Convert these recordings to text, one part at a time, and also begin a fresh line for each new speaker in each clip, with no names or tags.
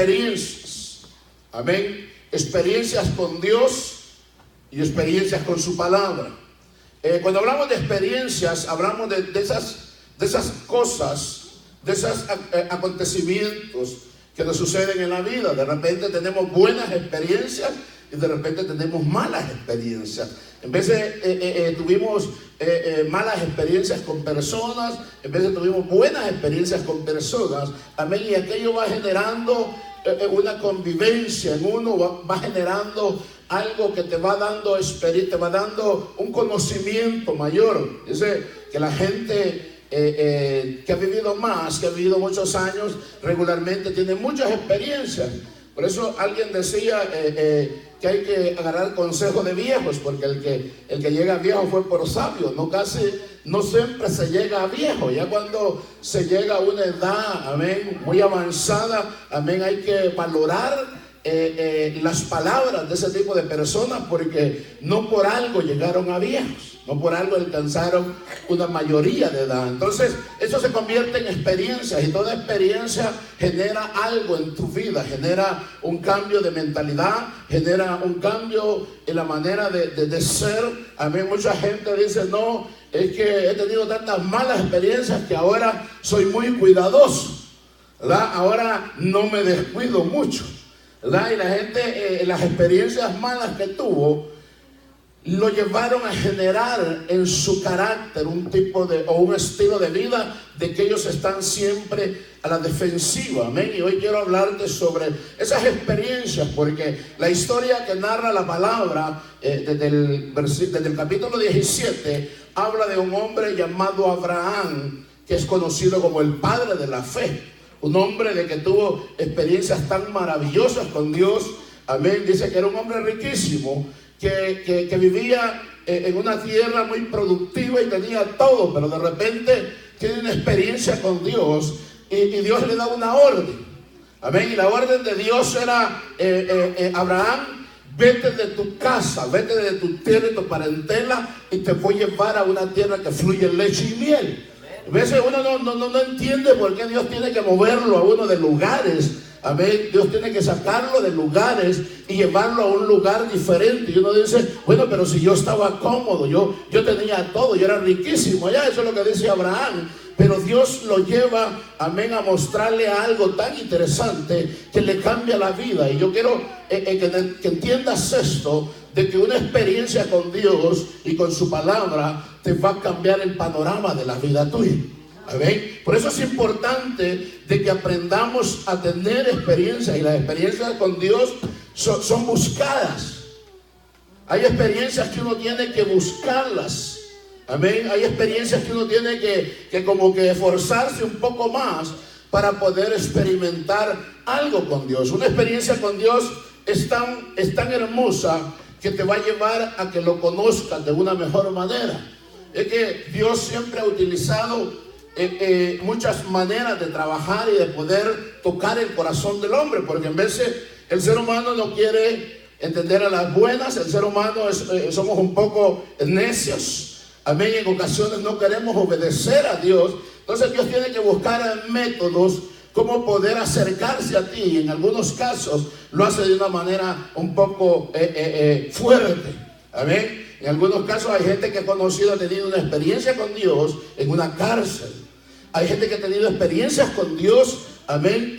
experiencias. Amén. Experiencias con Dios y experiencias con su palabra. Cuando hablamos de experiencias, hablamos de esas cosas, de esos acontecimientos que nos suceden en la vida. De repente tenemos buenas experiencias y de repente tenemos malas experiencias. En vez de tuvimos malas experiencias con personas, en vez de tuvimos buenas experiencias con personas. Amén. Y aquello va generando una convivencia en uno, va generando algo que te va dando experiencia, te va dando un conocimiento mayor. Dice que la gente que ha vivido más, que ha vivido muchos años, regularmente tiene muchas experiencias. Por eso alguien decía que hay que agarrar consejo de viejos, porque el que llega a viejo fue por sabio. No siempre se llega a viejo. Ya cuando se llega a una edad, amén, muy avanzada, amén, hay que valorar las palabras de ese tipo de personas, porque no por algo llegaron a viejos, no por algo alcanzaron una mayoría de edad. Entonces eso se convierte en experiencias, y toda experiencia genera algo en tu vida, genera un cambio de mentalidad, genera un cambio en la manera de ser. A mí mucha gente dice: no, es que he tenido tantas malas experiencias que ahora soy muy cuidadoso, ¿verdad? Ahora no me descuido mucho, ¿verdad? Y la gente, las experiencias malas que tuvo, lo llevaron a generar en su carácter un tipo o un estilo de vida de que ellos están siempre a la defensiva. Amén. Y hoy quiero hablarte sobre esas experiencias, porque la historia que narra la palabra desde el capítulo 17 habla de un hombre llamado Abraham, que es conocido como el padre de la fe. Un hombre de que tuvo experiencias tan maravillosas con Dios. Amén. Dice que era un hombre riquísimo, que vivía en una tierra muy productiva y tenía todo, pero de repente tiene una experiencia con Dios y Dios le da una orden. Amén. Y la orden de Dios era: Abraham, vete de tu casa, vete de tu tierra y tu parentela, y te voy a llevar a una tierra que fluye leche y miel. A veces uno no entiende por qué Dios tiene que moverlo a uno de lugares. Amén. Dios tiene que sacarlo de lugares y llevarlo a un lugar diferente. Y uno dice: bueno, pero si yo estaba cómodo, yo tenía todo, yo era riquísimo allá. Eso es lo que dice Abraham. Pero Dios lo lleva, amén, a mostrarle algo tan interesante que le cambia la vida. Y yo quiero que entiendas esto, de que una experiencia con Dios y con su palabra te va a cambiar el panorama de la vida tuya. Amén. Por eso es importante de que aprendamos a tener experiencias, y las experiencias con Dios son buscadas. Hay experiencias que uno tiene que buscarlas. Amén. Hay experiencias que uno tiene que como que esforzarse un poco más para poder experimentar algo con Dios. Una experiencia con Dios es tan hermosa que te va a llevar a que lo conozcas de una mejor manera. Es que Dios siempre ha utilizado muchas maneras de trabajar y de poder tocar el corazón del hombre, porque en veces el ser humano no quiere entender a las buenas. El ser humano somos un poco necios. Amén. En ocasiones no queremos obedecer a Dios. Entonces Dios tiene que buscar métodos cómo poder acercarse a ti. En algunos casos lo hace de una manera un poco fuerte. Amén. En algunos casos hay gente que ha conocido, ha tenido una experiencia con Dios en una cárcel. Hay gente que ha tenido experiencias con Dios, amén,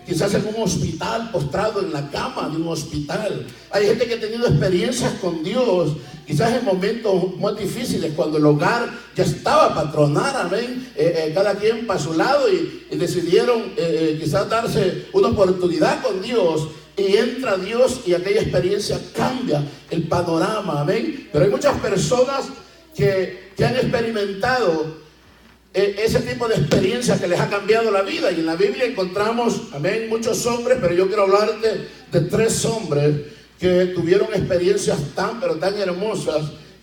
quizás en un hospital, postrado en la cama de un hospital. Hay gente que ha tenido experiencias con Dios, quizás en momentos muy difíciles, cuando el hogar ya estaba a patronar, amén, cada quien para su lado, y decidieron quizás darse una oportunidad con Dios. Y entra Dios y aquella experiencia cambia el panorama, amén. Pero hay muchas personas que han experimentado ese tipo de experiencias que les ha cambiado la vida. Y en la Biblia encontramos, amén, muchos hombres, pero yo quiero hablarte de 3 hombres que tuvieron experiencias pero tan hermosas,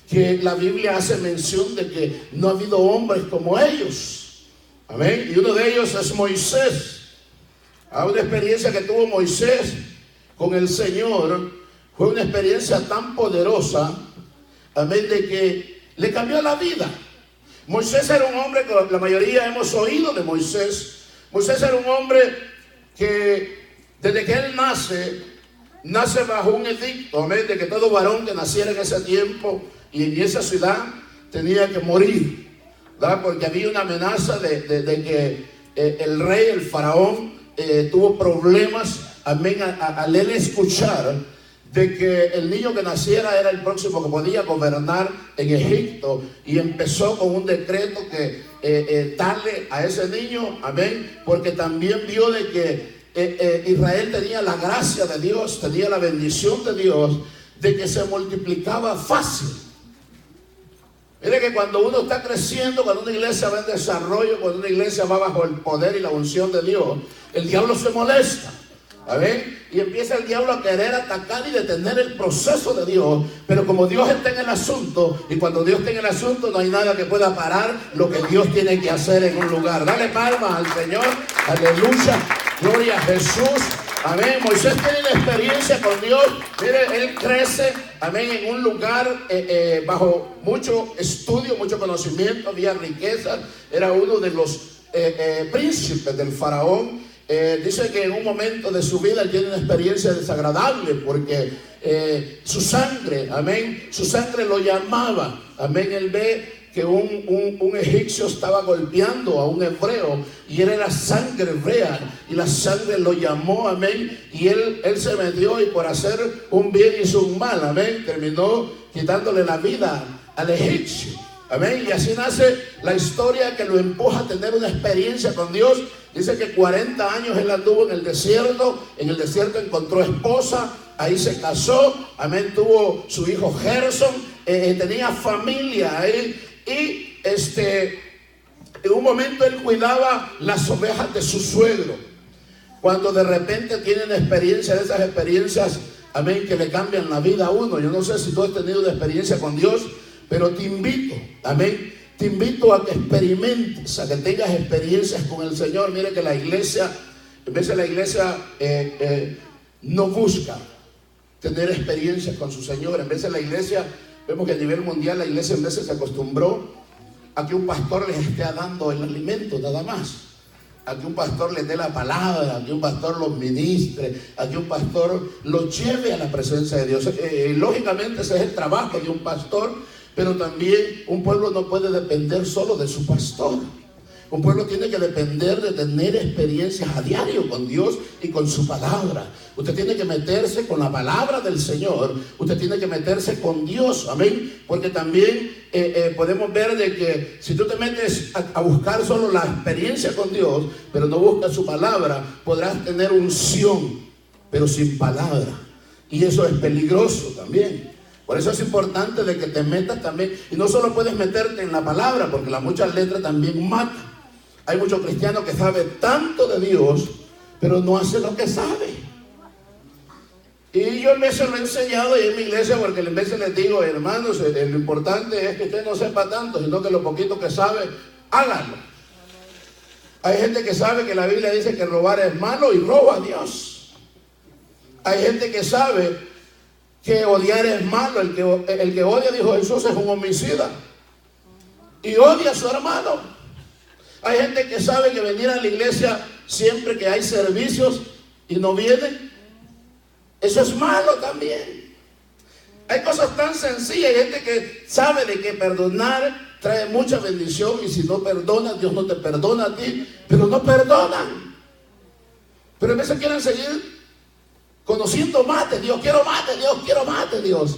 que la Biblia hace mención de que no ha habido hombres como ellos. Amén. Y uno de ellos es Moisés. Una experiencia que tuvo Moisés con el Señor fue una experiencia tan poderosa, amén, de que le cambió la vida. Moisés era un hombre que la mayoría hemos oído de Moisés. Moisés era un hombre que Desde que él nace bajo un edicto, amén, de que todo varón que naciera en ese tiempo y en esa ciudad tenía que morir, ¿verdad? Porque había una amenaza de que el rey, el faraón, tuvo problemas, amén, al él escuchar de que el niño que naciera era el próximo que podía gobernar en Egipto, y empezó con un decreto que darle a ese niño, amén, porque también vio de que Israel tenía la gracia de Dios, tenía la bendición de Dios, de que se multiplicaba fácil. Mire que cuando uno está creciendo, cuando una iglesia va en desarrollo, cuando una iglesia va bajo el poder y la unción de Dios, el diablo se molesta. ¿Amén? Y empieza el diablo a querer atacar y detener el proceso de Dios. Pero como Dios está en el asunto, y cuando Dios está en el asunto, no hay nada que pueda parar lo que Dios tiene que hacer en un lugar. Dale palmas al Señor. Aleluya. Gloria a Jesús. Amén. Moisés tiene la experiencia con Dios. Mire, él crece, amén, en un lugar bajo mucho estudio, mucho conocimiento, había riquezas. Era uno de los príncipes del faraón. Dice que en un momento de su vida él tiene una experiencia desagradable porque su sangre, amén, su sangre lo llamaba, amén. Él ve que un egipcio estaba golpeando a un hebreo y era la sangre hebrea y la sangre lo llamó, amén, y él se metió y por hacer un bien hizo un mal, amén, terminó quitándole la vida al egipcio. Amén. Y así nace la historia que lo empuja a tener una experiencia con Dios. Dice que 40 años él anduvo en el desierto. En el desierto encontró esposa. Ahí se casó. Amén. Tuvo su hijo Gerson. Tenía familia ahí. Y en un momento él cuidaba las ovejas de su suegro. Cuando de repente tienen experiencia de esas experiencias, amén, que le cambian la vida a uno. Yo no sé si tú has tenido una experiencia con Dios, pero te invito, amén, te invito a que experimentes, a que tengas experiencias con el Señor. Mire que la iglesia, en vez de la iglesia no busca tener experiencias con su Señor. En vez de la iglesia, vemos que a nivel mundial la iglesia en veces se acostumbró a que un pastor les esté dando el alimento nada más, a que un pastor les dé la palabra, a que un pastor los ministre, a que un pastor los lleve a la presencia de Dios. Lógicamente ese es el trabajo de un pastor, pero también un pueblo no puede depender solo de su pastor. Un pueblo tiene que depender de tener experiencias a diario con Dios y con su palabra. Usted tiene que meterse con la palabra del Señor. Usted tiene que meterse con Dios. Amén. Porque también podemos ver de que si tú te metes a buscar solo la experiencia con Dios, pero no buscas su palabra, podrás tener unción, pero sin palabra. Y eso es peligroso también. Por eso es importante de que te metas también. Y no solo puedes meterte en la palabra, porque las muchas letras también matan. Hay muchos cristianos que saben tanto de Dios, pero no hacen lo que saben. Y yo en veces lo he enseñado y en mi iglesia, porque en veces les digo, hermanos, lo importante es que usted no sepa tanto, sino que lo poquito que sabe, háganlo. Hay gente que sabe que la Biblia dice que robar es malo y roba a Dios. Hay gente que sabe que odiar es malo. El que odia, dijo Jesús, es un homicida y odia a su hermano. Hay gente que sabe que venir a la iglesia siempre que hay servicios y no vienen, eso es malo también. Hay cosas tan sencillas. Hay gente que sabe de que perdonar trae mucha bendición, y si no perdonas, Dios no te perdona a ti, pero no perdonan. Pero en vez de quieren seguir conociendo más de Dios. Quiero más de Dios, quiero más de Dios.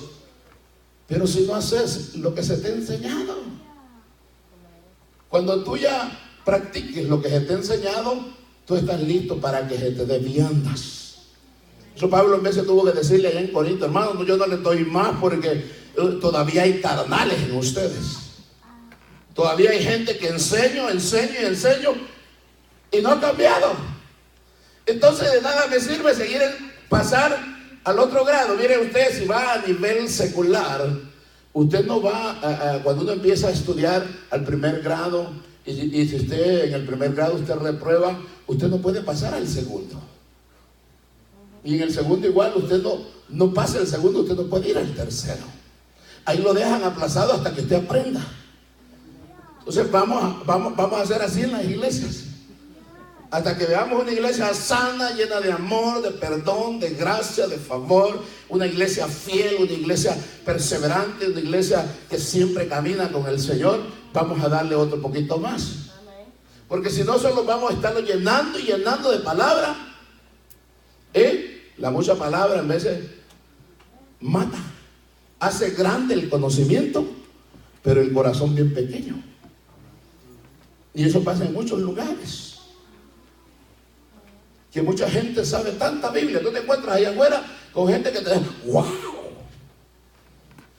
Pero si no haces lo que se te ha enseñado, cuando tú ya practiques lo que se te ha enseñado, tú estás listo para que se te dé viandas. Eso Pablo en vez de tuvo que decirle allá en Corinto, hermano, yo no les doy más porque todavía hay carnales en ustedes. Todavía hay gente que enseño y no ha cambiado. Entonces de nada me sirve seguir pasar al otro grado. Mire usted, si va a nivel secular, usted no va cuando uno empieza a estudiar al primer grado, y si usted en el primer grado usted reprueba, usted no puede pasar al segundo. Y en el segundo igual, usted no pasa el segundo, usted no puede ir al tercero. Ahí lo dejan aplazado hasta que usted aprenda. Entonces vamos a hacer así en las iglesias. Hasta que veamos una iglesia sana, llena de amor, de perdón, de gracia, de favor. Una iglesia fiel, una iglesia perseverante, una iglesia que siempre camina con el Señor. Vamos a darle otro poquito más. Porque si no, solo vamos a estarlo llenando y llenando de palabra. La mucha palabra en veces mata. Hace grande el conocimiento, pero el corazón bien pequeño. Y eso pasa en muchos lugares. Que mucha gente sabe tanta Biblia. Tú te encuentras allá afuera con gente que te dice, wow,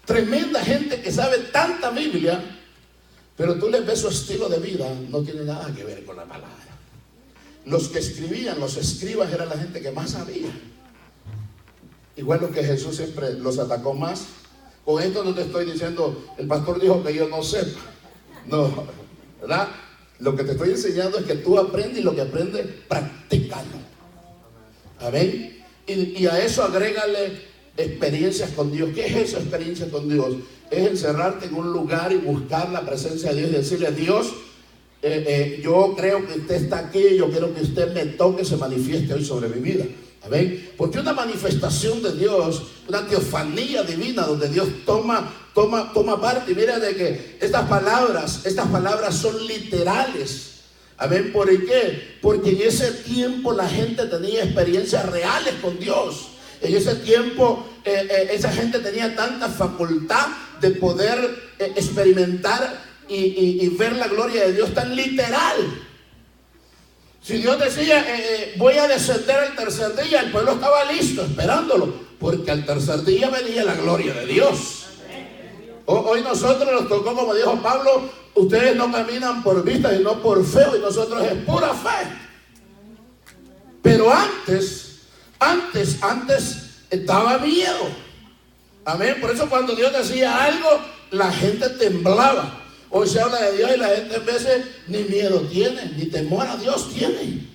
tremenda gente que sabe tanta Biblia, pero tú les ves su estilo de vida, no tiene nada que ver con la palabra. Los que escribían, los escribas, eran la gente que más sabía. Igual lo que Jesús siempre los atacó más. Con esto no te estoy diciendo, el pastor dijo que yo no sepa. No, ¿verdad? Lo que te estoy enseñando es que tú aprendes y lo que aprendes, practícalo. Amén. Y a eso agrégale experiencias con Dios. ¿Qué es esa experiencia con Dios? Es encerrarte en un lugar y buscar la presencia de Dios y decirle, Dios, yo creo que usted está aquí, yo quiero que usted me toque, se manifieste hoy sobre mi vida. Amén. Porque una manifestación de Dios, una teofanía divina donde Dios toma parte. Y mira de que estas palabras son literales. Amén. ¿Por qué? Porque en ese tiempo la gente tenía experiencias reales con Dios. En ese tiempo esa gente tenía tanta facultad de poder experimentar y ver la gloria de Dios tan literal. Si Dios decía, voy a descender al tercer día, el pueblo estaba listo, esperándolo, porque al tercer día venía la gloria de Dios. Hoy nosotros nos tocó, como dijo Pablo, ustedes no caminan por vista, sino por fe, y nosotros es pura fe. Pero antes estaba miedo. Amén. Por eso cuando Dios decía algo, la gente temblaba. Hoy se habla de Dios y la gente a veces ni miedo tiene, ni temor a Dios tiene.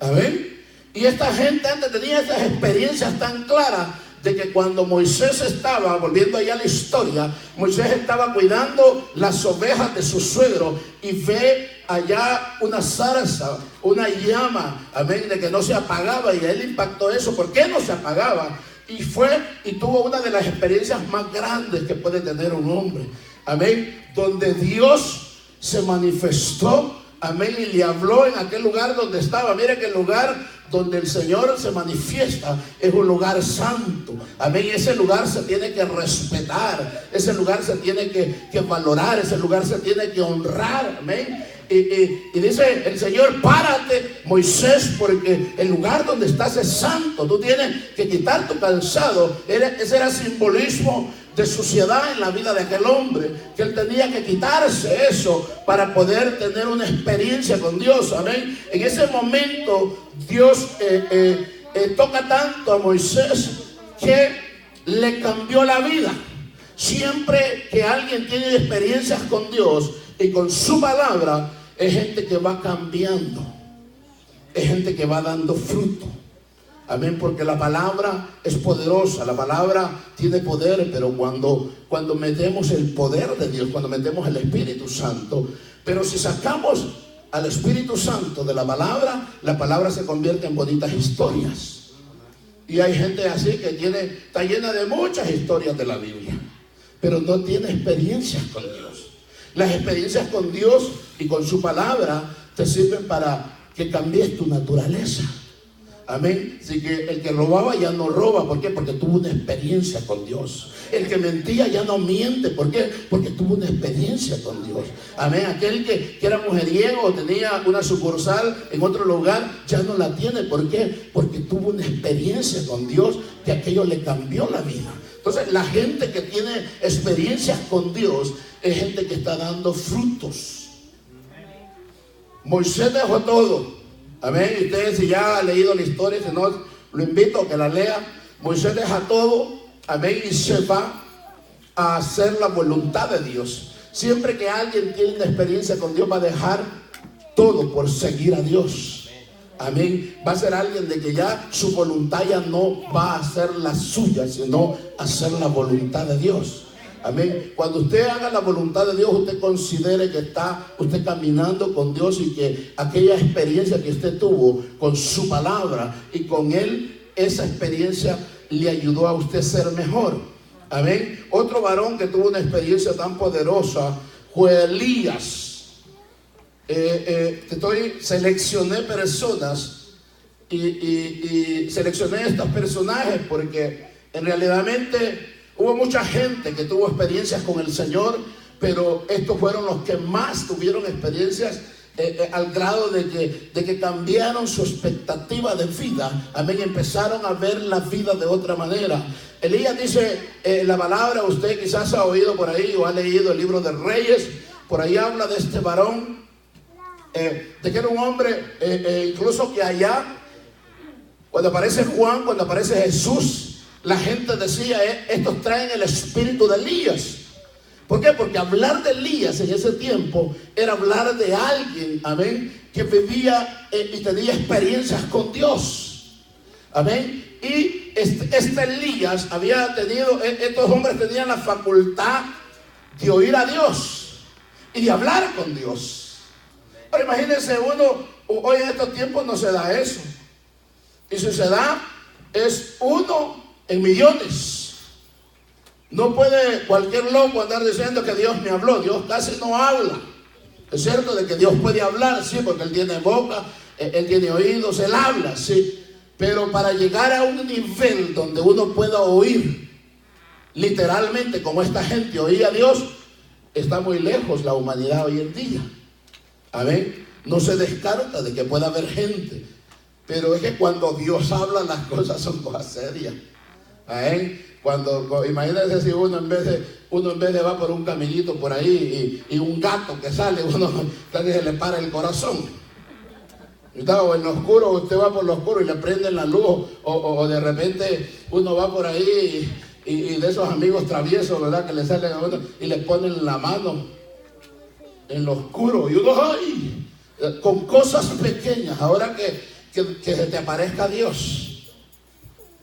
¿Amén? Y esta gente antes tenía esas experiencias tan claras de que cuando Moisés estaba, volviendo allá a la historia, Moisés estaba cuidando las ovejas de su suegro y ve allá una zarza, una llama, amén, de que no se apagaba, y a él impactó eso. ¿Por qué no se apagaba? Y fue y tuvo una de las experiencias más grandes que puede tener un hombre. Amén, donde Dios se manifestó, amén, y le habló en aquel lugar donde estaba. Mira que el lugar donde el Señor se manifiesta es un lugar santo. Amén, ese lugar se tiene que respetar, ese lugar se tiene que valorar, ese lugar se tiene que honrar. Amén. Y dice el Señor, párate, Moisés, porque el lugar donde estás es santo. Tú tienes que quitar tu calzado. Ese era simbolismo de suciedad en la vida de aquel hombre, que él tenía que quitarse eso para poder tener una experiencia con Dios. Amén. En ese momento Dios toca tanto a Moisés que le cambió la vida. Siempre que alguien tiene experiencias con Dios y con su palabra, es gente que va cambiando, es gente que va dando fruto. Amén, porque la palabra es poderosa, la palabra tiene poder, pero cuando metemos el poder de Dios, cuando metemos el Espíritu Santo, pero si sacamos al Espíritu Santo de la palabra se convierte en bonitas historias. Y hay gente así que está llena de muchas historias de la Biblia, pero no tiene experiencias con Dios. Las experiencias con Dios y con su palabra te sirven para que cambies tu naturaleza. Amén. Así que el que robaba ya no roba. ¿Por qué? Porque tuvo una experiencia con Dios. El que mentía ya no miente. ¿Por qué? Porque tuvo una experiencia con Dios. Amén. Aquel que era mujeriego o tenía una sucursal en otro lugar, ya no la tiene. ¿Por qué? Porque tuvo una experiencia con Dios, que aquello le cambió la vida. Entonces, la gente que tiene experiencias con Dios es gente que está dando frutos. Moisés dejó todo. Amén. Y ustedes, si ya han leído la historia, si no, lo invito a que la lea. Moisés deja todo, amén, y se va a hacer la voluntad de Dios. Siempre que alguien tiene una experiencia con Dios, va a dejar todo por seguir a Dios. Amén. Va a ser alguien de que ya su voluntad ya no va a ser la suya, sino hacer la voluntad de Dios. Amén. Cuando usted haga la voluntad de Dios, usted considere que está usted caminando con Dios y que aquella experiencia que usted tuvo con su palabra y con Él, esa experiencia le ayudó a usted a ser mejor. Amén. Otro varón que tuvo una experiencia tan poderosa fue Elías. Seleccioné personas y seleccioné estos personajes porque en realidad hubo mucha gente que tuvo experiencias con el Señor, pero estos fueron los que más tuvieron experiencias al grado de que cambiaron su expectativa de vida. Amén. Empezaron a ver la vida de otra manera. Elías dice, la palabra, usted quizás ha oído por ahí o ha leído el libro de Reyes, por ahí habla de este varón, de que era un hombre, incluso que allá, cuando aparece Juan, cuando aparece Jesús, la gente decía, estos traen el espíritu de Elías. ¿Por qué? Porque hablar de Elías en ese tiempo era hablar de alguien, amén, que vivía y tenía experiencias con Dios. Amén. Y este Elías había tenido, estos hombres tenían la facultad de oír a Dios y de hablar con Dios. Pero imagínense, hoy en estos tiempos no se da eso. Y si se da, es 1 en millones. No puede cualquier loco andar diciendo que Dios me habló. Dios casi no habla. Es cierto de que Dios puede hablar, sí, porque Él tiene boca, Él tiene oídos, Él habla, sí. Pero para llegar a un nivel donde uno pueda oír, literalmente como esta gente oía a Dios, está muy lejos la humanidad hoy en día. Amén. No se descarta de que pueda haber gente, pero es que cuando Dios habla, las cosas son cosas serias. Amén. Imagínense si uno en vez de va por un caminito por ahí y un gato que sale, uno casi se le para el corazón. O en lo oscuro, usted va por lo oscuro y le prenden la luz, o de repente uno va por ahí y de esos amigos traviesos, ¿verdad?, que le salen a uno y le ponen la mano en lo oscuro y uno, ¡ay!, con cosas pequeñas. Ahora que se te aparezca Dios,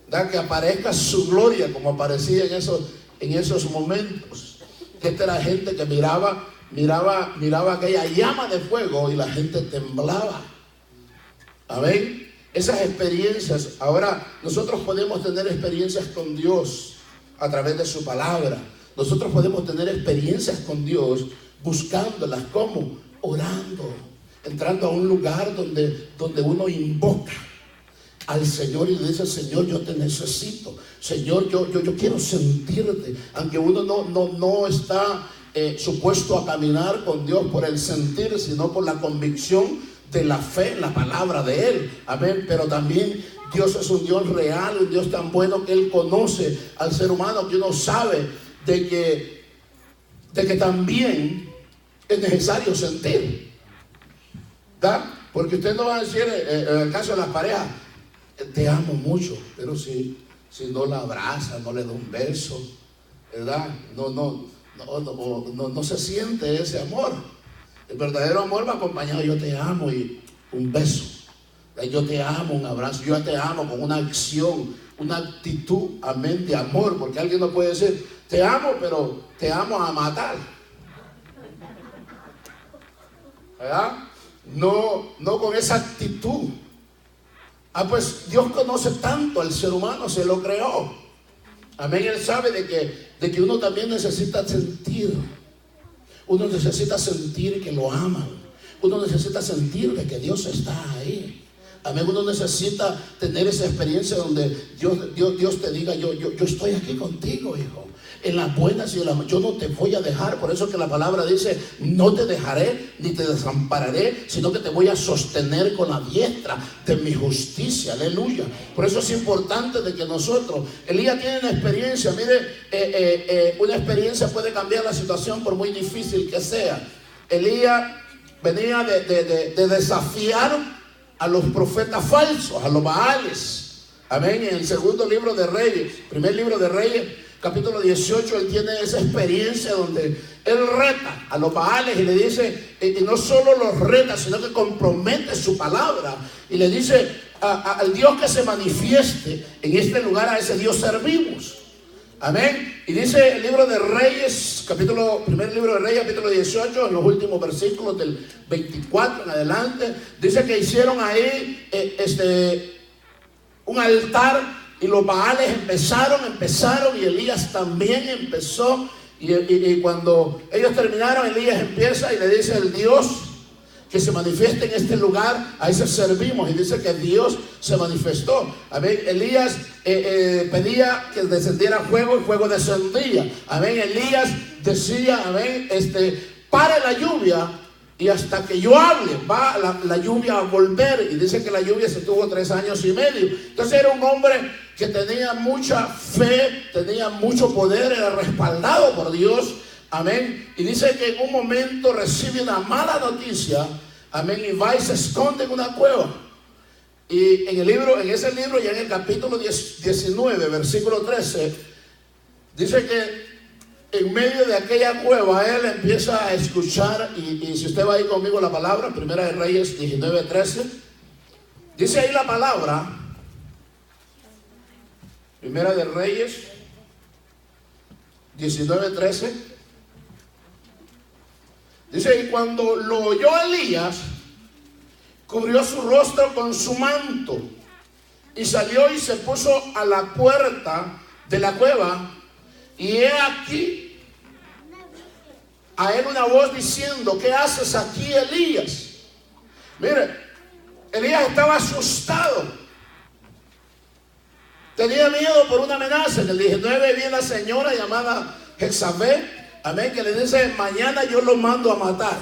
¿verdad?, que aparezca su gloria como aparecía en esos momentos. Esta era gente que miraba aquella llama de fuego y la gente temblaba. Amén. Esas experiencias, ahora nosotros podemos tener experiencias con Dios a través de su palabra. Nosotros podemos tener experiencias con Dios buscándolas, ¿cómo? Orando, entrando a un lugar donde uno invoca al Señor y le dice, Señor, yo te necesito. Señor, yo quiero sentirte. Aunque uno no está supuesto a caminar con Dios por el sentir, sino por la convicción de la fe en la palabra de Él. Amén. Pero también Dios es un Dios real, un Dios tan bueno que Él conoce al ser humano, que uno sabe de que también es necesario sentir, ¿verdad? Porque usted no va a decir, en el caso de las parejas, te amo mucho, pero si no la abraza, no le da un beso, ¿verdad? No se siente ese amor. El verdadero amor va acompañado, yo te amo y un beso. Yo te amo, un abrazo. Yo te amo con una acción, una actitud, amén, de amor. Porque alguien no puede decir, te amo, pero te amo a matar, ¿verdad? No con esa actitud. Pues Dios conoce tanto al ser humano, se lo creó. Amén. Él sabe de que uno también necesita sentir. Uno necesita sentir que lo aman. Uno necesita sentir de que Dios está ahí. Amén. Uno necesita tener esa experiencia donde Dios te diga, yo estoy aquí contigo, hijo. En las buenas y en las malas, yo no te voy a dejar. Por eso que la palabra dice, no te dejaré ni te desampararé, sino que te voy a sostener con la diestra de mi justicia. Aleluya. Por eso es importante de que nosotros, Elías tiene una experiencia. Mire, una experiencia puede cambiar la situación por muy difícil que sea. Elías venía de desafiar a los profetas falsos, a los Baales. Amén. En el segundo libro de Reyes, primer libro de Reyes, capítulo 18, él tiene esa experiencia donde él reta a los Baales y le dice, y no solo los reta, sino que compromete su palabra y le dice al Dios que se manifieste en este lugar, a ese Dios servimos. Amén. Y dice el libro de Reyes, primer libro de Reyes, capítulo 18, en los últimos versículos del 24 en adelante, dice que hicieron ahí un altar y los Baales empezaron y Elías también empezó. Y cuando ellos terminaron, Elías empieza y le dice: el Dios que se manifieste en este lugar, a ese servimos. Y dice que Dios se manifestó. Amén. Elías pedía que descendiera fuego y fuego descendía. Amén. Elías decía: amén, pare la lluvia y hasta que yo hable va la lluvia a volver. Y dice que la lluvia se tuvo 3 años y medio. Entonces era un hombre que tenía mucha fe, tenía mucho poder, era respaldado por Dios. Amén. Y dice que en un momento recibe una mala noticia. Amén. Y va y se esconde en una cueva. Y en ese libro, ya en el capítulo 19, versículo 13, dice que en medio de aquella cueva él empieza a escuchar. Y si usted va ahí conmigo, la palabra, Primera de Reyes 19, 13, dice ahí la palabra. Primera de Reyes 19, 13. Dice: y cuando lo oyó Elías, cubrió su rostro con su manto y salió y se puso a la puerta de la cueva. Y he aquí a él una voz diciendo: ¿qué haces aquí, Elías? Mire, Elías estaba asustado, tenía miedo por una amenaza. En el 19 viene la señora llamada Jezabel. Amén, que le dice: mañana yo lo mando a matar.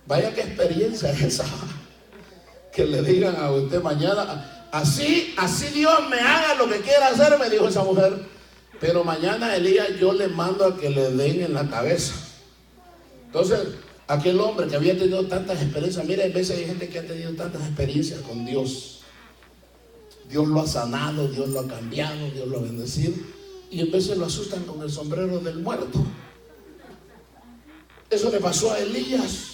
Vaya qué experiencia es esa, que le digan a usted mañana: así Dios me haga lo que quiera hacer, me dijo esa mujer, pero mañana Elías yo le mando a que le den en la cabeza. Entonces aquel hombre que había tenido tantas experiencias, mire, a veces hay gente que ha tenido tantas experiencias con Dios. Dios lo ha sanado, Dios lo ha cambiado, Dios lo ha bendecido, y en veces lo asustan con el sombrero del muerto. Eso le pasó a Elías.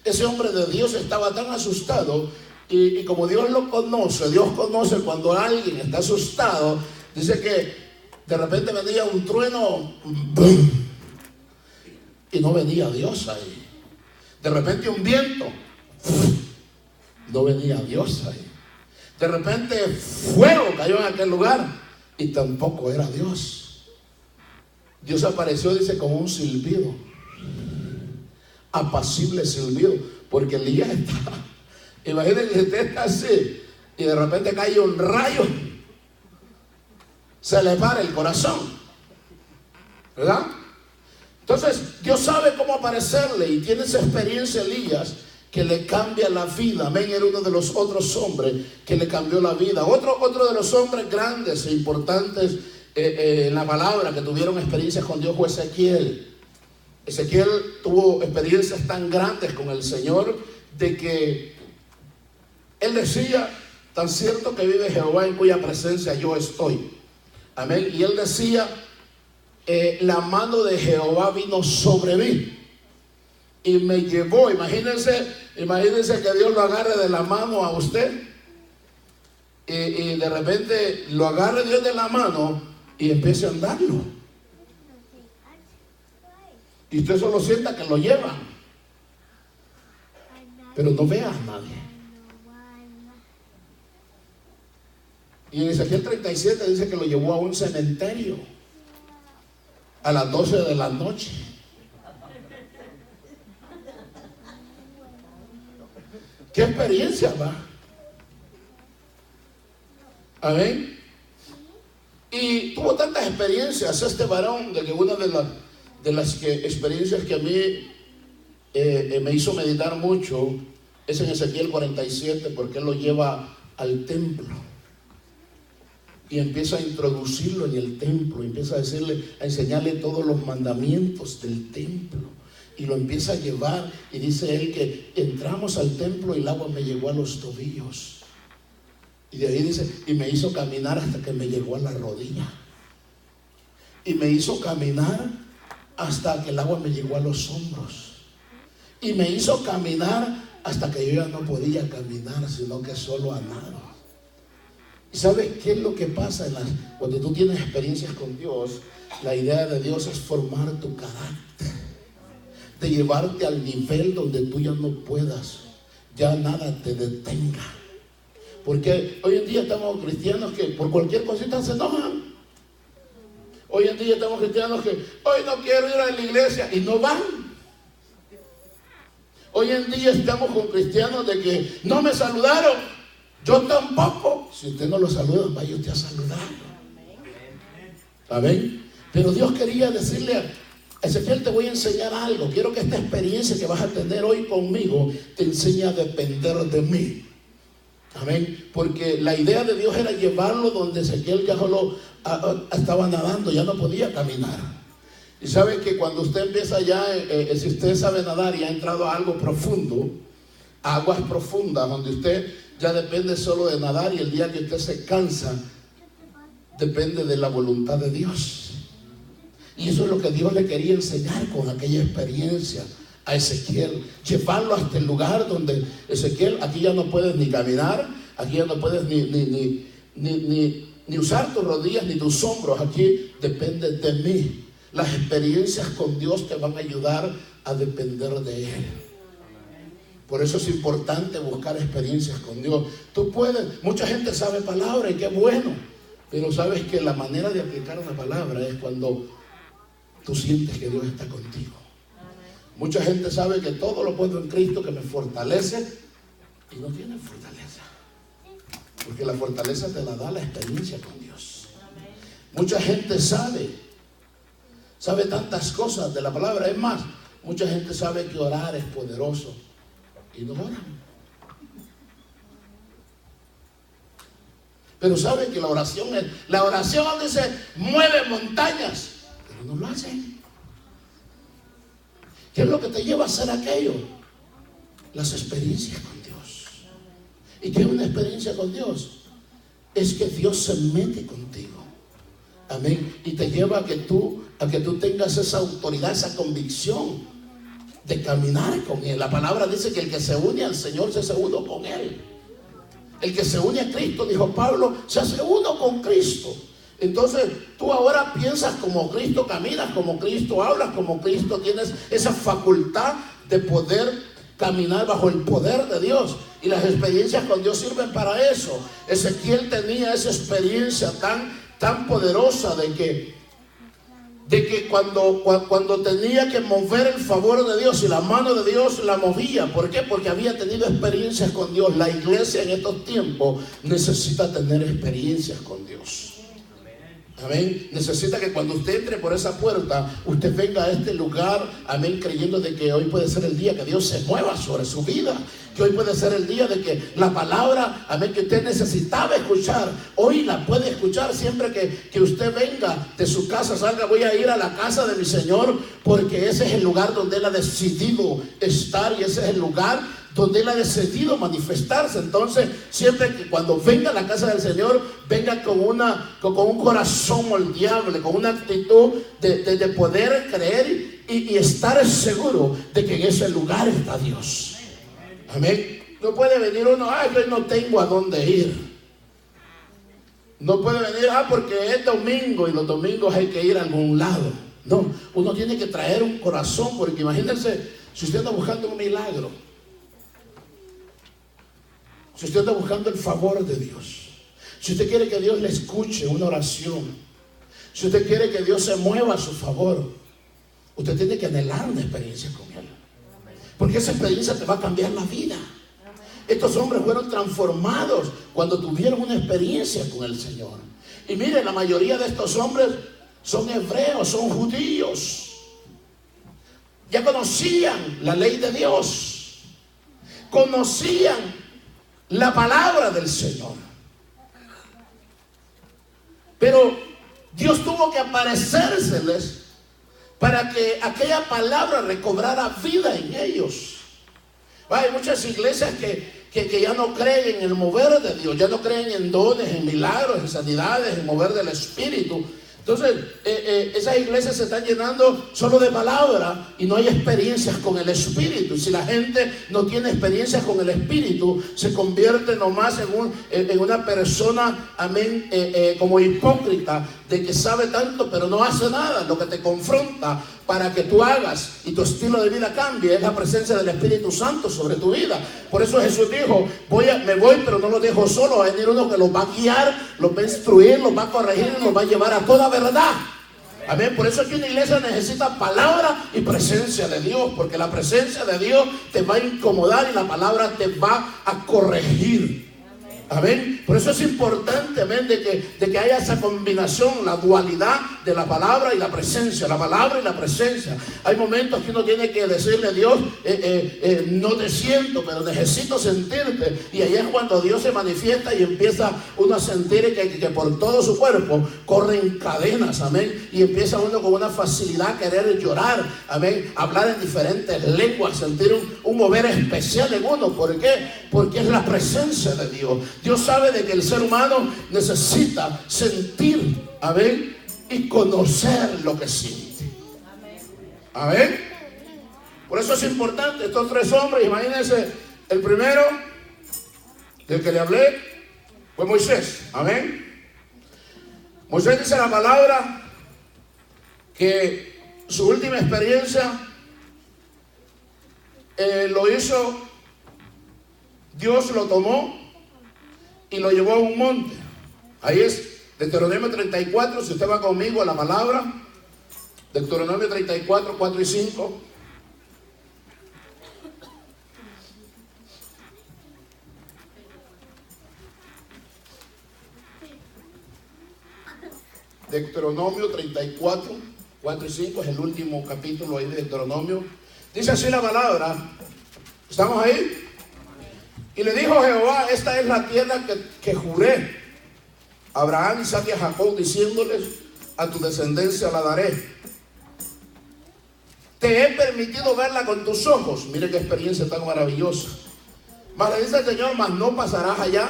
Ese hombre de Dios estaba tan asustado, y como Dios lo conoce, Dios conoce cuando alguien está asustado. Dice que de repente venía un trueno, ¡boom!, y no venía Dios ahí. De repente un viento, no venía Dios ahí. De repente fuego cayó en aquel lugar y tampoco era Dios. Dios apareció, dice, como un silbido, apacible silbido, porque Elías está, imagínense que usted está así y de repente cae un rayo, se le para el corazón, ¿verdad? Entonces Dios sabe cómo aparecerle, y tiene esa experiencia Elías que le cambia la vida. Amén. Era uno de los otros hombres que le cambió la vida. Otro de los hombres grandes e importantes en la palabra que tuvieron experiencias con Dios fue Ezequiel. Ezequiel tuvo experiencias tan grandes con el Señor, de que él decía: tan cierto que vive Jehová, en cuya presencia yo estoy. Amén. Y él decía: la mano de Jehová vino sobre mí y me llevó. Imagínense que Dios lo agarre de la mano a usted, y de repente lo agarre Dios de la mano y empiece a andarlo, y usted solo sienta que lo lleva, pero no vea a nadie. Y en Ezequiel 37 dice que lo llevó a un cementerio a las 12 de la noche. ¿Qué experiencia, va? Amén. Y tuvo tantas experiencias este varón, de que una de las experiencias que a mí me hizo meditar mucho es en Ezequiel 47, porque él lo lleva al templo y empieza a introducirlo en el templo, empieza a enseñarle todos los mandamientos del templo, y lo empieza a llevar. Y dice él que entramos al templo y el agua me llegó a los tobillos, y de ahí dice: y me hizo caminar hasta que me llegó a la rodilla, y me hizo caminar hasta que el agua me llegó a los hombros, y me hizo caminar hasta que yo ya no podía caminar, sino que solo a nado. ¿Y sabes qué es lo que pasa cuando tú tienes experiencias con Dios? La idea de Dios es formar tu carácter, de llevarte al nivel donde tú ya no puedas, ya nada te detenga. Porque hoy en día estamos cristianos que por cualquier cosita se enojan. Hoy en día estamos cristianos que hoy no quiero ir a la iglesia y no van. Hoy en día estamos con cristianos de que no me saludaron, yo tampoco. Si usted no lo saluda, vaya usted a saludar. Amén. Pero Dios quería decirle a Ezequiel, te voy a enseñar algo. Quiero que esta experiencia que vas a tener hoy conmigo te enseñe a depender de mí. Amén. Porque la idea de Dios era llevarlo donde Ezequiel ya solo estaba nadando, ya no podía caminar. Y sabe que cuando usted empieza ya, si usted sabe nadar y ha entrado a algo profundo, aguas profundas, donde usted ya depende solo de nadar, y el día que usted se cansa, depende de la voluntad de Dios. Y eso es lo que Dios le quería enseñar con aquella experiencia a Ezequiel, llevarlo hasta el lugar donde Ezequiel, aquí ya no puedes ni caminar, aquí ya no puedes ni usar tus rodillas ni tus hombros, aquí depende de mí. Las experiencias con Dios te van a ayudar a depender de Él. Por eso es importante buscar experiencias con Dios. Tú puedes, mucha gente sabe palabra y qué bueno, pero sabes que la manera de aplicar una palabra es cuando tú sientes que Dios está contigo. Mucha gente sabe que todo lo puedo en Cristo que me fortalece y no tiene fortaleza, porque la fortaleza te la da la experiencia con Dios. Mucha gente sabe tantas cosas de la palabra. Es más, mucha gente sabe que orar es poderoso y no oran. Pero saben que la oración dice mueve montañas, pero no lo hacen. ¿Qué es lo que te lleva a hacer aquello? Las experiencias con Dios. ¿Y qué es una experiencia con Dios? Es que Dios se mete contigo. Amén. Y te lleva a que tú tengas esa autoridad, esa convicción de caminar con Él. La palabra dice que el que se une al Señor se hace uno con Él. El que se une a Cristo, dijo Pablo, se hace uno con Cristo. Entonces tú ahora piensas como Cristo, caminas como Cristo, hablas como Cristo, tienes esa facultad de poder caminar bajo el poder de Dios. Y las experiencias con Dios sirven para eso. Ezequiel tenía esa experiencia tan poderosa de que cuando tenía que mover el favor de Dios y la mano de Dios la movía. ¿Por qué? Porque había tenido experiencias con Dios. La iglesia en estos tiempos necesita tener experiencias con Dios. Amén. Necesita que cuando usted entre por esa puerta, usted venga a este lugar, amén, creyendo de que hoy puede ser el día que Dios se mueva sobre su vida, que hoy puede ser el día de que la palabra, amén, que usted necesitaba escuchar, hoy la puede escuchar. Siempre que usted venga de su casa, salga, voy a ir a la casa de mi Señor, porque ese es el lugar donde Él ha decidido estar, y ese es el lugar donde Él ha decidido manifestarse. Entonces, siempre que cuando venga a la casa del Señor, venga con un corazón moldeable, con una actitud de poder creer y estar seguro de que en ese lugar está Dios. Amén. No puede venir uno, yo no tengo a dónde ir. No puede venir, porque es domingo y los domingos hay que ir a algún lado. No, uno tiene que traer un corazón, porque imagínense, si usted está buscando un milagro, si usted está buscando el favor de Dios, si usted quiere que Dios le escuche una oración, si usted quiere que Dios se mueva a su favor, usted tiene que anhelar una experiencia con Él, porque esa experiencia te va a cambiar la vida. Estos hombres fueron transformados cuando tuvieron una experiencia con el Señor. Y mire, la mayoría de estos hombres son hebreos, son judíos, ya conocían la ley de Dios, conocían la palabra del Señor. Pero Dios tuvo que aparecérseles para que aquella palabra recobrara vida en ellos. Hay muchas iglesias que ya no creen en el mover de Dios, ya no creen en dones, en milagros, en sanidades, en mover del Espíritu, Entonces, esas iglesias se están llenando solo de palabra y no hay experiencias con el Espíritu. Y si la gente no tiene experiencias con el Espíritu, se convierte nomás en una persona, amén, como hipócrita, de que sabe tanto pero no hace nada. Lo que te confronta para que tú hagas y tu estilo de vida cambie es la presencia del Espíritu Santo sobre tu vida. Por eso Jesús dijo, me voy pero no los dejo solos. Va a venir uno que los va a guiar, los va a instruir, los va a corregir y los va a llevar a toda verdad. Amén. Por eso es que una iglesia necesita palabra y presencia de Dios, porque la presencia de Dios te va a incomodar y la palabra te va a corregir. Amén. Por eso es importante, amén, de que haya esa combinación, la dualidad de la palabra y la presencia. La palabra y la presencia. Hay momentos que uno tiene que decirle a Dios, no te siento, pero necesito sentirte. Y ahí es cuando Dios se manifiesta y empieza uno a sentir que por todo su cuerpo corren cadenas, amén. Y empieza uno con una facilidad a querer llorar, amén. Hablar en diferentes lenguas, sentir un mover especial en uno. ¿Por qué? Porque es la presencia de Dios. Dios sabe de que el ser humano necesita sentir, amén, y conocer lo que siente. Amén. Por eso es importante, estos tres hombres, imagínense, el primero del que le hablé fue Moisés. Amén. Moisés dice la palabra que su última experiencia lo hizo, Dios lo tomó y lo llevó a un monte. Ahí es Deuteronomio 34. Si usted va conmigo a la palabra, Deuteronomio 34, 4 y 5. Deuteronomio 34, 4 y 5 es el último capítulo ahí de Deuteronomio. Dice así la palabra. ¿Estamos ahí? Y le dijo Jehová, esta es la tierra que juré a Abraham, Isaac y a Jacob, diciéndoles, a tu descendencia la daré. Te he permitido verla con tus ojos. Mire qué experiencia tan maravillosa. Mas le dice el Señor, mas no pasarás allá.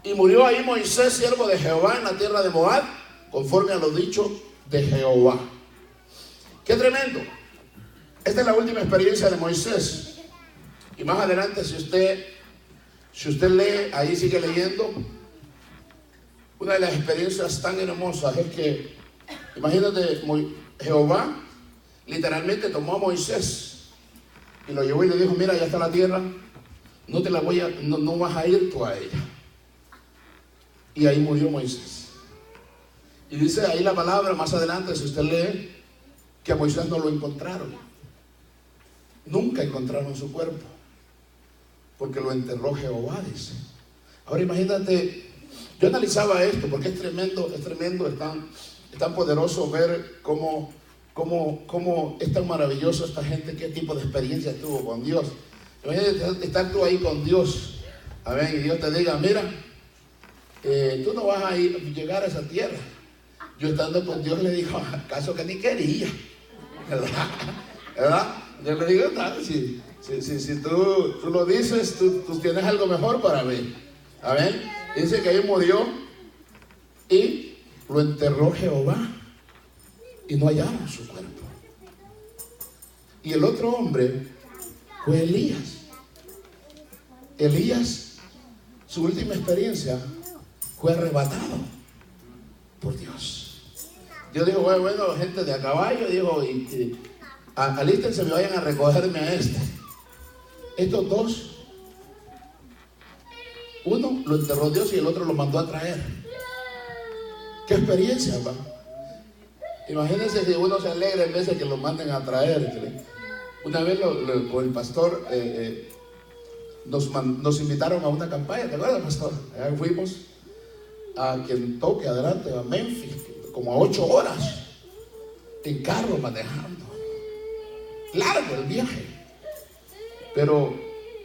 Y murió ahí Moisés, siervo de Jehová, en la tierra de Moab, conforme a lo dicho de Jehová. Qué tremendo. Esta es la última experiencia de Moisés. Y más adelante, si usted lee, ahí sigue leyendo, una de las experiencias tan hermosas es que, imagínate, Jehová literalmente tomó a Moisés y lo llevó y le dijo, mira, ya está la tierra, no vas a ir tú a ella. Y ahí murió Moisés. Y dice ahí la palabra, más adelante, si usted lee, que a Moisés no lo encontraron. Nunca encontraron su cuerpo, porque lo enterró Jehová, dice. Ahora imagínate, yo analizaba esto porque es tremendo, es tan poderoso ver cómo es tan maravilloso esta gente, qué tipo de experiencia tuvo con Dios. Imagínate estar tú ahí con Dios, amén, y Dios te diga, mira, tú no vas a llegar a esa tierra. Yo estando con Dios le digo, acaso que ni quería, ¿verdad? Yo le digo, si tú lo dices, tú tienes algo mejor para mí. Amén. Dice que ahí murió y lo enterró Jehová y no hallaron su cuerpo. Y el otro hombre fue Elías. Elías, su última experiencia fue arrebatado por Dios. Dios dijo, bueno, gente de a caballo, dijo, alístense, me vayan a recogerme a este. Estos dos, uno lo enterró Dios y el otro lo mandó a traer. ¿Qué experiencia, va? Imagínense que uno se alegra en vez de que lo manden a traer. Una vez con el pastor nos invitaron a una campaña, ¿te acuerdas, pastor? Allá fuimos a Kentucky, adelante, a Memphis, como a 8 horas en carro manejando. Largo el viaje. Pero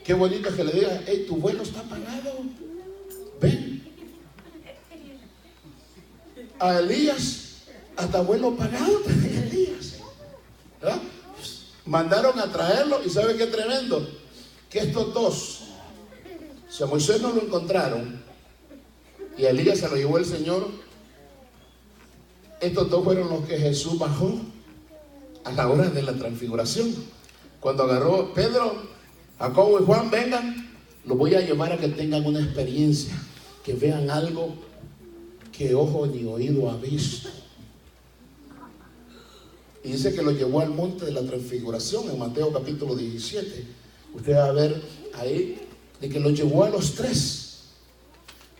qué bonito es que le diga, hey, tu vuelo está pagado, ven. A Elías, hasta vuelo pagado tenía Elías, ¿verdad? Mandaron a traerlo y ¿sabe qué tremendo? Que estos dos, si a Moisés no lo encontraron y a Elías se lo llevó el Señor, Estos dos fueron los que Jesús bajó a la hora de la transfiguración. Cuando agarró Pedro, Jacobo y Juan, vengan, los voy a llevar a que tengan una experiencia, que vean algo que ojo ni oído ha visto. Y dice que los llevó al monte de la transfiguración en Mateo capítulo 17. Usted va a ver ahí de que los llevó a los tres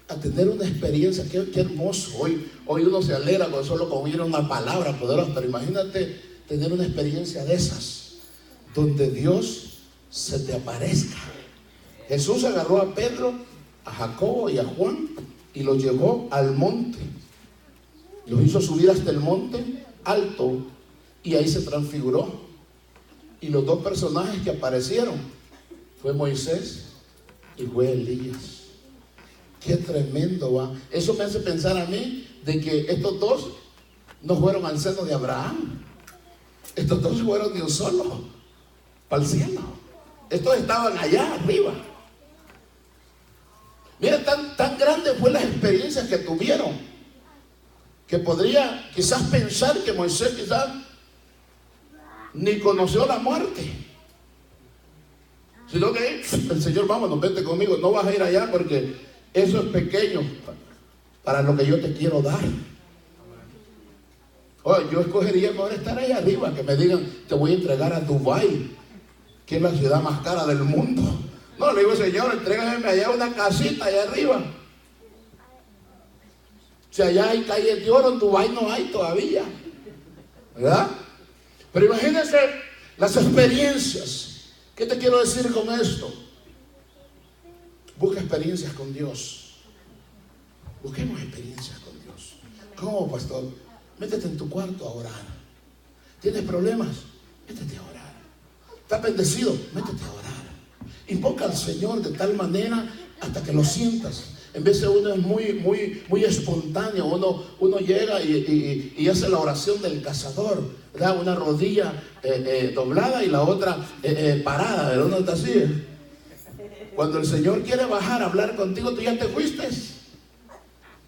a tener una experiencia. Qué hermoso. Hoy uno se alegra con solo con oír una palabra poderosa, pero imagínate tener una experiencia de esas, donde Dios se te aparezca. Jesús agarró a Pedro, a Jacobo y a Juan y los llevó al monte. Los hizo subir hasta el monte alto y ahí se transfiguró. Y los dos personajes que aparecieron fue Moisés y fue Elías. Qué tremendo va. Eso me hace pensar a mí de que estos dos no fueron al seno de Abraham. Estos dos fueron de un solo para el cielo. Estos estaban allá arriba. Mira, tan grande fue las experiencias que tuvieron, que podría quizás pensar que Moisés quizás ni conoció la muerte, sino que el Señor, vámonos, vete conmigo, no vas a ir allá porque eso es pequeño para lo que yo te quiero dar. Yo escogería mejor estar ahí arriba, que me digan, te voy a entregar a Dubái, que es la ciudad más cara del mundo. No, le digo, Señor, entrégame allá una casita allá arriba. Si allá hay calles de oro, en Dubái no hay todavía, ¿verdad? Pero imagínense las experiencias. ¿Qué te quiero decir con esto? Busca experiencias con Dios. Busquemos experiencias con Dios. ¿Cómo, pastor? Métete en tu cuarto a orar. ¿Tienes problemas? Métete a orar. ¿Estás bendecido? Métete a orar. Invoca al Señor de tal manera hasta que lo sientas. En vez de uno es muy espontáneo, uno llega y hace la oración del cazador, ¿verdad? Una rodilla doblada y la otra parada, ¿verdad? Uno está así. Cuando el Señor quiere bajar a hablar contigo, tú ya te fuiste.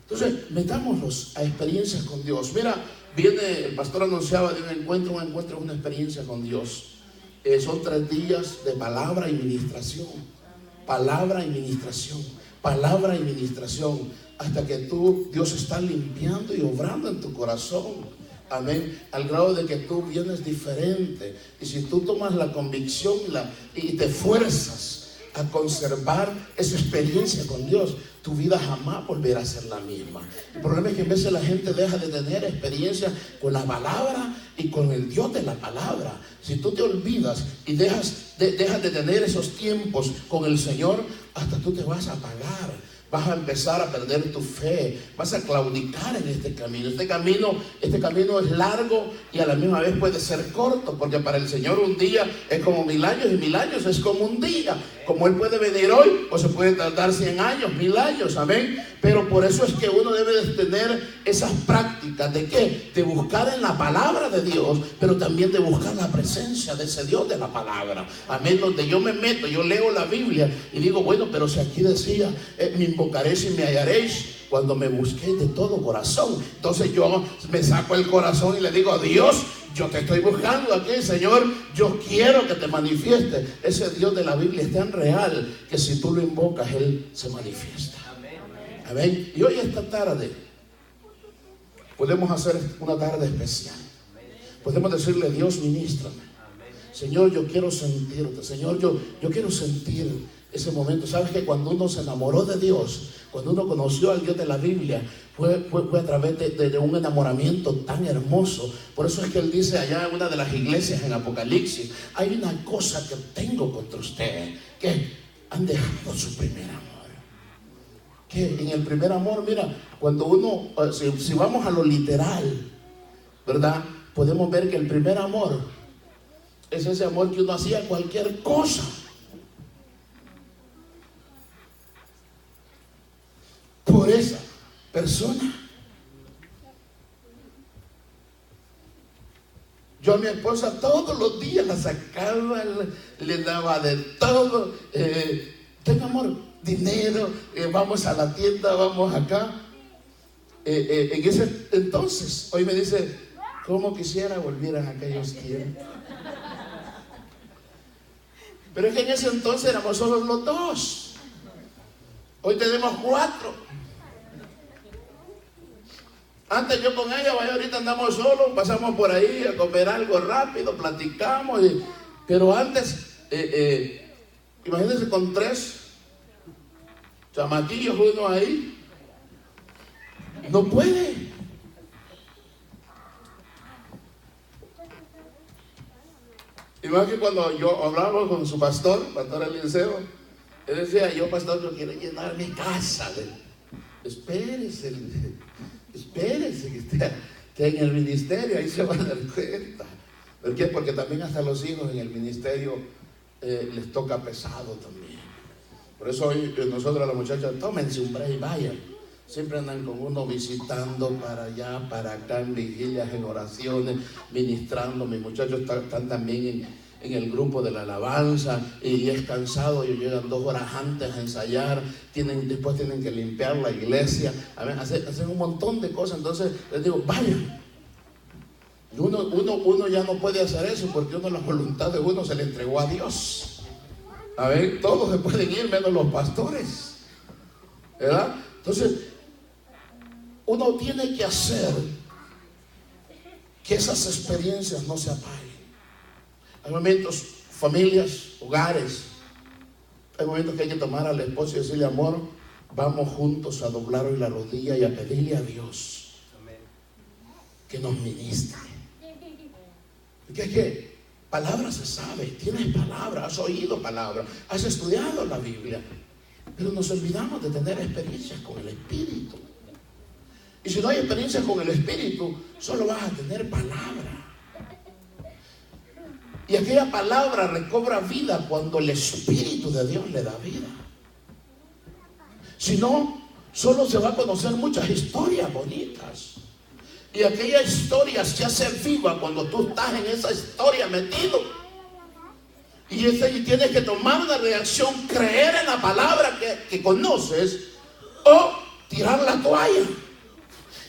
Entonces, metámonos a experiencias con Dios. Mira, viene, el pastor anunciaba de un encuentro es una experiencia con Dios. Son 3 días de palabra y ministración. Palabra y ministración. Palabra y ministración. Hasta que Dios está limpiando y obrando en tu corazón. Amén. Al grado de que tú vienes diferente. Y si tú tomas la convicción y te fuerzas a conservar esa experiencia con Dios, tu vida jamás volverá a ser la misma. El problema es que en vez de la gente deja de tener experiencia con la palabra y con el Dios de la palabra. Si tú te olvidas y dejas de tener esos tiempos con el Señor, hasta tú te vas a apagar. Vas a empezar a perder tu fe, vas a claudicar en este camino. Este camino es largo y a la misma vez puede ser corto, porque para el Señor un día es como 1000 años y 1000 años es como un día. Como Él puede venir hoy o se puede tardar 100 años, 1000 años, amén. Pero por eso es que uno debe de tener esas prácticas de ¿qué? De buscar en la palabra de Dios, pero también de buscar la presencia de ese Dios de la palabra, amén. Donde yo me meto, yo leo la Biblia y digo, bueno, pero si aquí decía, me invocaréis y me hallaréis cuando me busquéis de todo corazón. Entonces yo me saco el corazón y le digo, Dios, yo te estoy buscando aquí, Señor, yo quiero que te manifieste. Ese Dios de la Biblia es tan real que si tú lo invocas, Él se manifiesta. Amén. Y hoy esta tarde podemos hacer una tarde especial. Podemos decirle, Dios, ministrame. Señor, yo quiero sentirte. Señor, yo quiero sentir ese momento. Sabes que cuando uno se enamoró de Dios, cuando uno conoció al Dios de la Biblia, fue a través de un enamoramiento tan hermoso. Por eso es que Él dice allá en una de las iglesias en Apocalipsis, hay una cosa que tengo contra ustedes, que han dejado su primer amor. Que en el primer amor, mira, cuando uno, si vamos a lo literal, ¿verdad? Podemos ver que el primer amor es ese amor que uno hacía cualquier cosa por esa persona. Yo a mi esposa todos los días la sacaba, le daba de todo. Tengo amor, dinero, vamos a la tienda, vamos acá. en ese entonces, hoy me dice, ¿cómo quisiera volvieran aquellos tiempos? Pero es que en ese entonces éramos solo los dos. Hoy tenemos 4. Antes yo con ella, vaya, ahorita andamos solos, pasamos por ahí a comer algo rápido, platicamos. Pero antes, imagínense con 3 chamaquillos uno ahí. No puede. Y más que cuando yo hablaba con su pastor Eliseo, él decía, yo pastor, yo quiero llenar mi casa. Espérese que esté en el ministerio, ahí se van a dar cuenta. ¿Por qué? Porque también hasta los hijos en el ministerio les toca pesado también. Por eso hoy nosotros, las muchachas, tómense un break y vayan. Siempre andan con uno visitando para allá, para acá, en vigilias, en oraciones, ministrando. Mis muchachos están también en el grupo de la alabanza y es cansado. Ellos llegan 2 horas antes a ensayar, después tienen que limpiar la iglesia, hacen un montón de cosas. Entonces les digo, vayan. Uno ya no puede hacer eso porque la voluntad de uno se le entregó a Dios. Todos se pueden ir menos los pastores, ¿verdad? Entonces uno tiene que hacer que esas experiencias no se apaguen. Hay momentos, familias, hogares, hay momentos que hay que tomar al esposo y decirle, amor, vamos juntos a doblar hoy la rodilla y a pedirle a Dios que nos ministre. Porque es que palabra se sabe, tienes palabra, has oído palabra, has estudiado la Biblia, pero nos olvidamos de tener experiencias con el Espíritu. Y si no hay experiencias con el Espíritu, solo vas a tener palabra. Y aquella palabra recobra vida cuando el Espíritu de Dios le da vida. Si no, solo se va a conocer muchas historias bonitas. Y aquella historia se hace viva cuando tú estás en esa historia metido. Y tienes que tomar una reacción, creer en la palabra que conoces o tirar la toalla.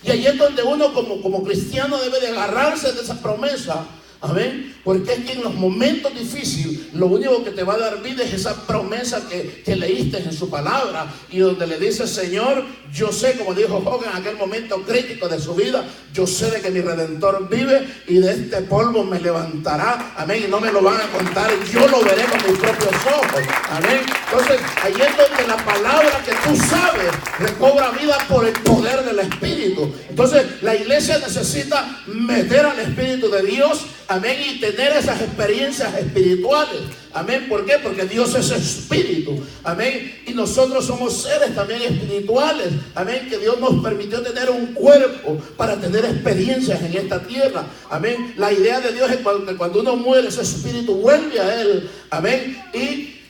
Y ahí es donde uno como cristiano debe de agarrarse de esa promesa. Amén. Porque es que en los momentos difíciles lo único que te va a dar vida es esa promesa que leíste en su palabra, y donde le dice, Señor, yo sé, como dijo Job en aquel momento crítico de su vida, yo sé de que mi Redentor vive y de este polvo me levantará. Amén. Y no me lo van a contar, yo lo veré con mis propios ojos. Amén. Entonces ahí es donde la palabra que tú sabes recobra vida por el poder del Espíritu. Entonces la iglesia necesita meter al Espíritu de Dios, amén, y tener esas experiencias espirituales. Amén. ¿Por qué? Porque Dios es espíritu. Amén. Y nosotros somos seres también espirituales. Amén. Que Dios nos permitió tener un cuerpo para tener experiencias en esta tierra. Amén. La idea de Dios es que cuando uno muere, ese espíritu vuelve a Él. Amén. Y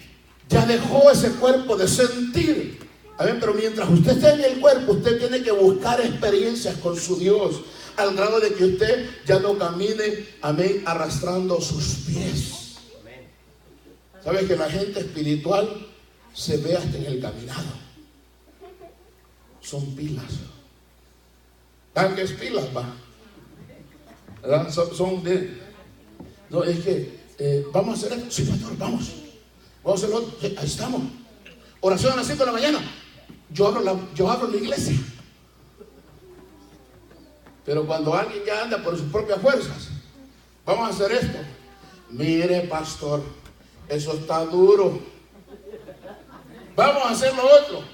ya dejó ese cuerpo de sentir. Amén. Pero mientras usted esté en el cuerpo, usted tiene que buscar experiencias con su Dios, al grado de que usted ya no camine, amén, arrastrando sus pies. ¿Sabe que la gente espiritual se ve hasta en el caminado? Son pilas. Tanques pilas, va. ¿Verdad? Son de... No, es que vamos a hacer esto. Sí, pastor, vamos. Vamos a hacerlo. Sí, ahí estamos. Oración a las 5 de la mañana. Yo abro la iglesia. Pero cuando alguien ya anda por sus propias fuerzas, vamos a hacer esto. Mire, pastor, eso está duro. Vamos a hacer lo otro.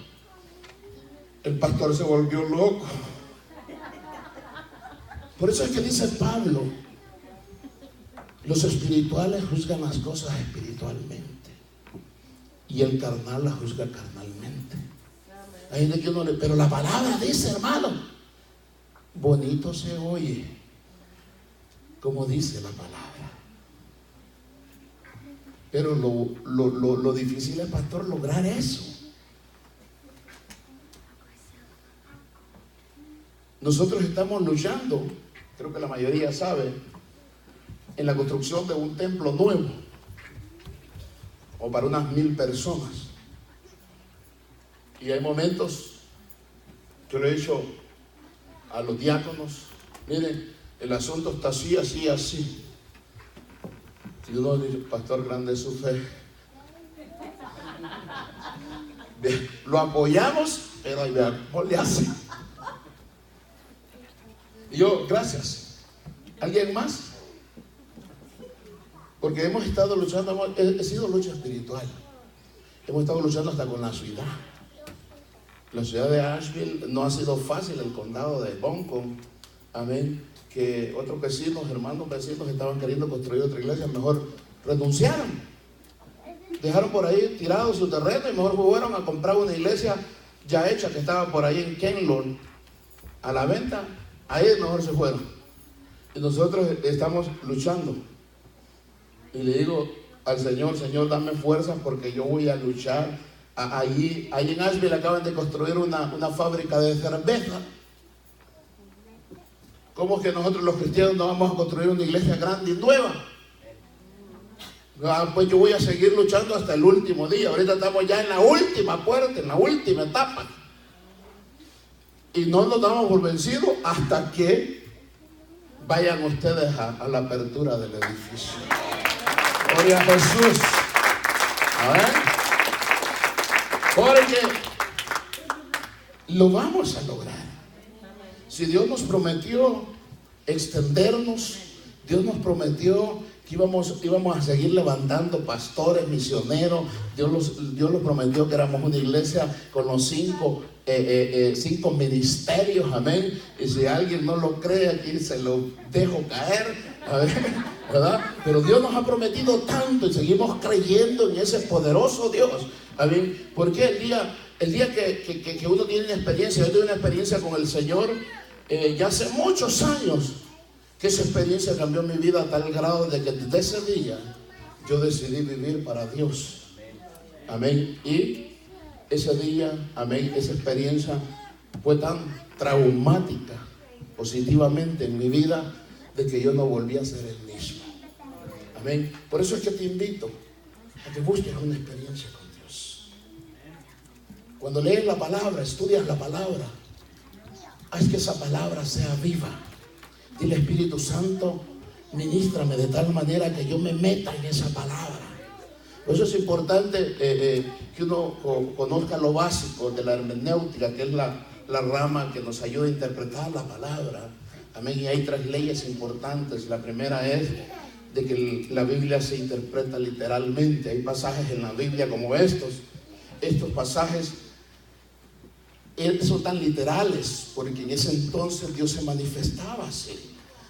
El pastor se volvió loco. Por eso es que dice Pablo, los espirituales juzgan las cosas espiritualmente y el carnal las juzga carnalmente. Ahí de que pero la palabra dice, hermano, bonito se oye, como dice la palabra. Pero lo difícil es, pastor, lograr eso. Nosotros estamos luchando, creo que la mayoría sabe, en la construcción de un templo nuevo, o para unas 1000 personas. Y hay momentos, yo lo he dicho, a los diáconos: miren, el asunto está así, así, así. Y uno dice: pastor, grande es su fe. Bien, lo apoyamos, pero ahí vean, ¿cómo le hace? Y yo: gracias. ¿Alguien más? Porque hemos estado luchando, he sido lucha espiritual. Hemos estado luchando hasta con la ciudad. La ciudad de Asheville no ha sido fácil, el condado de Buncombe. Amén. Que otros vecinos, hermanos vecinos, estaban queriendo construir otra iglesia, mejor renunciaron. Dejaron por ahí tirado su terreno y mejor fueron a comprar una iglesia ya hecha que estaba por ahí en Kenlon a la venta. Ahí mejor se fueron. Y nosotros estamos luchando. Y le digo al Señor: Señor, dame fuerzas porque yo voy a luchar. Allí en Asheville acaban de construir una fábrica de cerveza. ¿Cómo es que nosotros los cristianos no vamos a construir una iglesia grande y nueva? Pues yo voy a seguir luchando hasta el último día. Ahorita estamos ya en la última puerta, en la última etapa. Y no nos damos por vencidos hasta que vayan ustedes a la apertura del edificio. Gloria a Jesús. Amén. Porque lo vamos a lograr. Si Dios nos prometió extendernos, Dios nos prometió que íbamos a seguir levantando pastores, misioneros. Dios nos prometió que éramos una iglesia con los cinco ministerios. Amén. Y si alguien no lo cree, aquí se lo dejo caer. ¿Verdad? Pero Dios nos ha prometido tanto y seguimos creyendo en ese poderoso Dios. Amén. Porque el día que uno tiene una experiencia, yo tuve una experiencia con el Señor ya hace muchos años, que esa experiencia cambió mi vida a tal grado de que desde ese día yo decidí vivir para Dios. Amén. Y ese día, amén, esa experiencia fue tan traumática positivamente en mi vida de que yo no volví a ser el mismo. Amén. Por eso es que te invito a que busques una experiencia con Dios. Cuando lees la palabra, estudias la palabra, haz que esa palabra sea viva. Dile: Espíritu Santo, ministrame de tal manera que yo me meta en esa palabra. Por eso es importante que uno conozca lo básico de la hermenéutica, que es la rama que nos ayuda a interpretar la palabra. Amén. Y hay 3 leyes importantes. La primera es de que la Biblia se interpreta literalmente. Hay pasajes en la Biblia como estos pasajes son tan literales porque en ese entonces Dios se manifestaba así.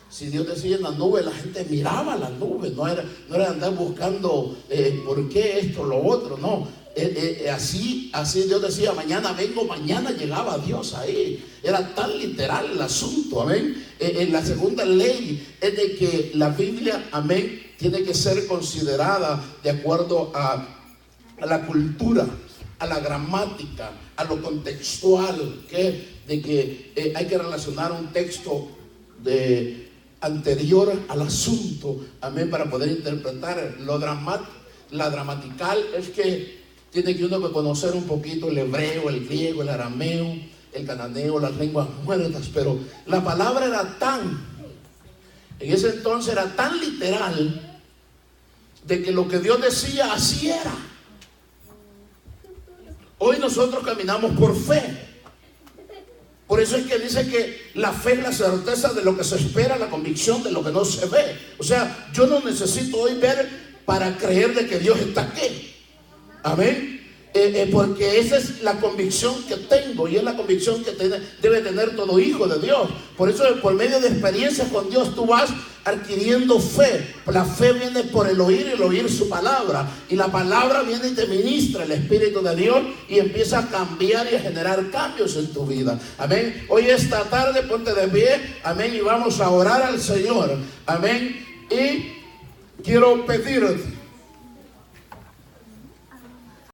Si Dios decía en la nube, la gente miraba la nube, no era andar buscando por qué esto, lo otro, no. Así Dios decía: mañana vengo, mañana llegaba Dios ahí. Era tan literal el asunto, amén. La segunda ley es de que la Biblia, amén, tiene que ser considerada de acuerdo a la cultura, a la gramática, a lo contextual, de que hay que relacionar un texto anterior al asunto, amén, para poder interpretar la gramatical. Es que tiene que uno conocer un poquito el hebreo, el griego, el arameo, el cananeo, las lenguas muertas. Pero la palabra en ese entonces era tan literal, de que lo que Dios decía, así era. Hoy nosotros caminamos por fe. Por eso es que dice que la fe es la certeza de lo que se espera, la convicción de lo que no se ve. O sea, yo no necesito hoy ver para creer de que Dios está aquí. Amén. Porque esa es la convicción que tengo, y es la convicción que debe tener todo hijo de Dios. Por eso, por medio de experiencias con Dios, tú vas adquiriendo fe. La fe viene por el oír, y el oír su palabra, y la palabra viene y te ministra el Espíritu de Dios y empieza a cambiar y a generar cambios en tu vida. Amén. Hoy, esta tarde, ponte de pie, amén, y vamos a orar al Señor. Amén. Y quiero pedirte